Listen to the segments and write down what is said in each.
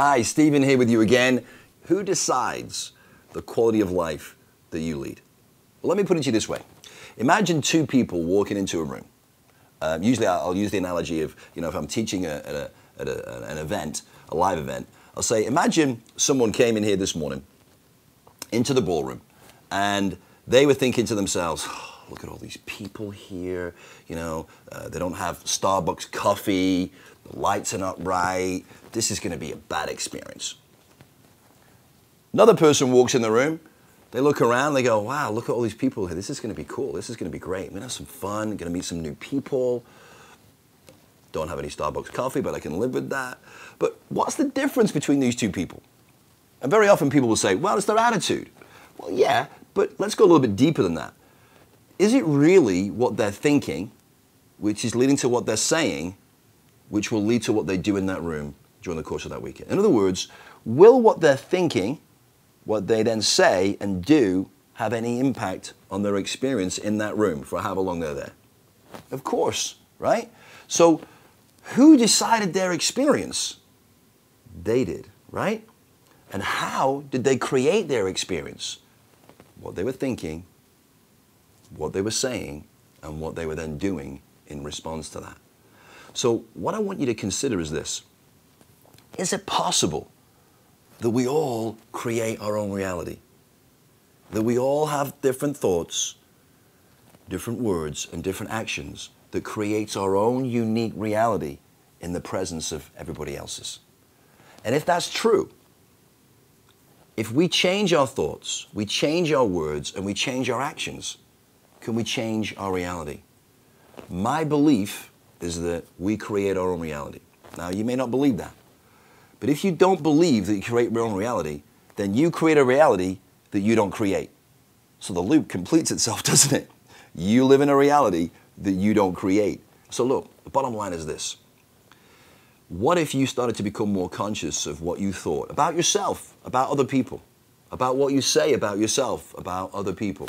Hi, Stephen here with you again. Who decides the quality of life that you lead? Well, let me put it to you this way. Imagine two people walking into a room. Usually I'll use the analogy of, if I'm teaching at an event, a live event, I'll say, imagine someone came in here this morning into the ballroom and they were thinking to themselves, oh, look at all these people here, they don't have Starbucks coffee, the lights are not right, this is going to be a bad experience. Another person walks in the room, they look around, they go, wow, look at all these people here, this is going to be cool, this is going to be great, I'm going to have some fun, going to meet some new people. Don't have any Starbucks coffee, but I can live with that. But what's the difference between these two people? And very often people will say, well, it's their attitude. Well, yeah, but let's go a little bit deeper than that. Is it really what they're thinking, which is leading to what they're saying, which will lead to what they do in that room during the course of that weekend? In other words, will what they're thinking, what they then say and do, have any impact on their experience in that room for however long they're there? Of course, right? So who decided their experience? They did, right? And how did they create their experience? What they were thinking, what they were saying, and what they were then doing in response to that. So what I want you to consider is this. Is it possible that we all create our own reality? That we all have different thoughts, different words, and different actions that creates our own unique reality in the presence of everybody else's? And if that's true, if we change our thoughts, we change our words, and we change our actions, can we change our reality? My belief is that we create our own reality. Now, you may not believe that, but if you don't believe that you create your own reality, then you create a reality that you don't create. So the loop completes itself, doesn't it? You live in a reality that you don't create. So look, the bottom line is this. What if you started to become more conscious of what you thought about yourself, about other people, about what you say about yourself, about other people?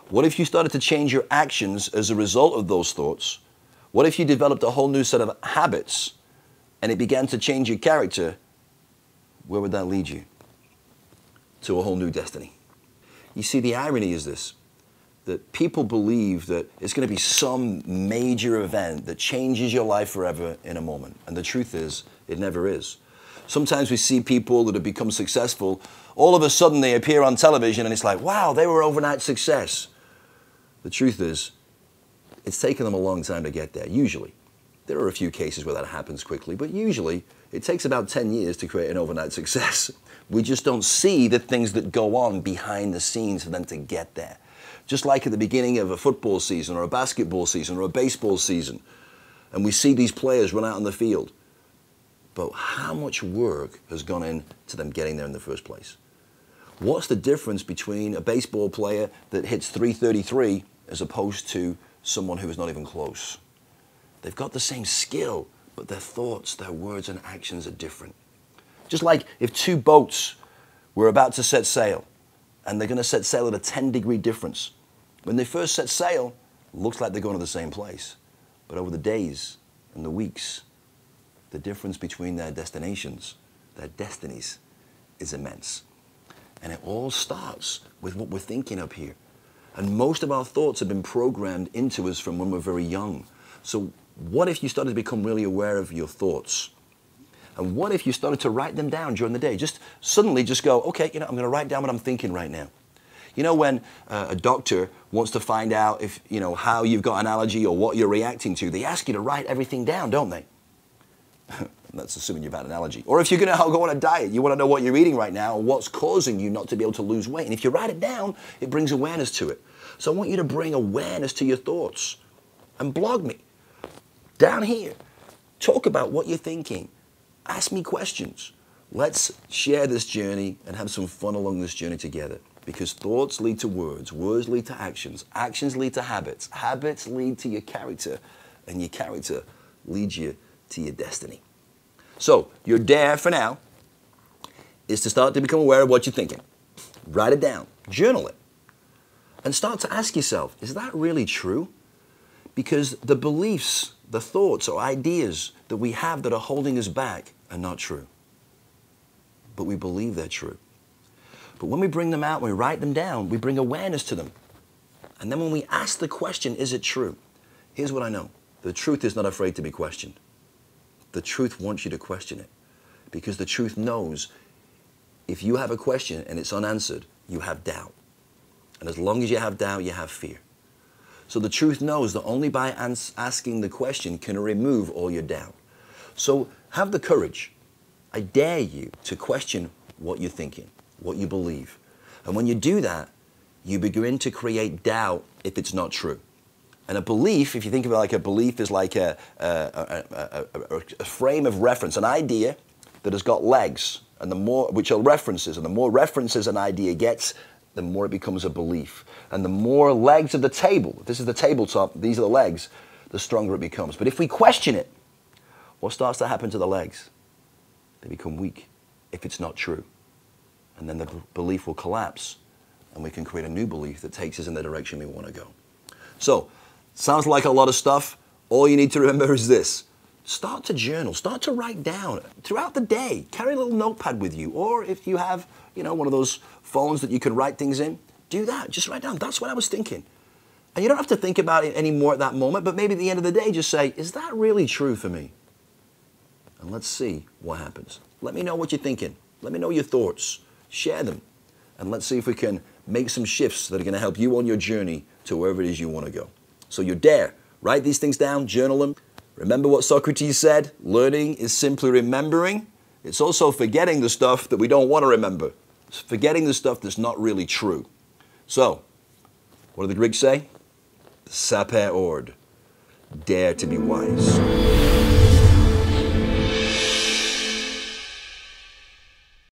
What if you started to change your actions as a result of those thoughts? What if you developed a whole new set of habits and it began to change your character? Where would that lead you? To a whole new destiny. You see, the irony is this, that people believe that it's going to be some major event that changes your life forever in a moment. And the truth is, it never is. Sometimes we see people that have become successful, all of a sudden they appear on television and it's like, wow, they were overnight success. The truth is, it's taken them a long time to get there, usually. There are a few cases where that happens quickly, but usually it takes about 10 years to create an overnight success. We just don't see the things that go on behind the scenes for them to get there. Just like at the beginning of a football season or a basketball season or a baseball season, and we see these players run out on the field. But how much work has gone into them getting there in the first place? What's the difference between a baseball player that hits .333 as opposed to someone who is not even close? They've got the same skill, but their thoughts, their words and actions are different. Just like if two boats were about to set sail, and they're going to set sail at a 10-degree difference. When they first set sail, it looks like they're going to the same place. But over the days and the weeks, the difference between their destinations, their destinies, is immense. And it all starts with what we're thinking up here. And most of our thoughts have been programmed into us from when we're very young. So what if you started to become really aware of your thoughts? And what if you started to write them down during the day? Just suddenly just go, okay, I'm going to write down what I'm thinking right now. You know when a doctor wants to find out if, how you've got an allergy or what you're reacting to, they ask you to write everything down, don't they? That's assuming you've had an allergy. Or if you're going to go on a diet, you want to know what you're eating right now or what's causing you not to be able to lose weight. And if you write it down, it brings awareness to it. So I want you to bring awareness to your thoughts and blog me down here. Talk about what you're thinking. Ask me questions. Let's share this journey and have some fun along this journey together. Because thoughts lead to words, words lead to actions, actions lead to habits, habits lead to your character, and your character leads you to your destiny. So your dare for now is to start to become aware of what you're thinking. Write it down, journal it, and start to ask yourself, is that really true? Because the beliefs, the thoughts or ideas that we have that are holding us back are not true. but we believe they're true. But when we bring them out, when we write them down, we bring awareness to them. And then when we ask the question, is it true? Here's what I know. The truth is not afraid to be questioned. The truth wants you to question it. Because the truth knows if you have a question and it's unanswered, you have doubt. And as long as you have doubt, you have fear. So the truth knows that only by asking the question can it remove all your doubt. So have the courage. I dare you to question what you're thinking, what you believe. And when you do that, you begin to create doubt if it's not true. And a belief, if you think of it like a belief, is like a frame of reference, an idea that has got legs, and the more, which are references, and the more references an idea gets, the more it becomes a belief. And the more legs of the table, if this is the tabletop, these are the legs, the stronger it becomes. But if we question it, what starts to happen to the legs? They become weak if it's not true. And then the belief will collapse, and we can create a new belief that takes us in the direction we want to go. So, sounds like a lot of stuff. All you need to remember is this. Start to journal. Start to write down throughout the day. Carry a little notepad with you. Or if you have, one of those phones that you can write things in, do that. Just write down, that's what I was thinking. And you don't have to think about it anymore at that moment, but maybe at the end of the day, just say, is that really true for me? And let's see what happens. Let me know what you're thinking. Let me know your thoughts. Share them. And let's see if we can make some shifts that are going to help you on your journey to wherever it is you want to go. So you dare. Write these things down, journal them. Remember what Socrates said, learning is simply remembering. It's also forgetting the stuff that we don't want to remember. It's forgetting the stuff that's not really true. So, what do the Greeks say? Saper ord, dare to be wise.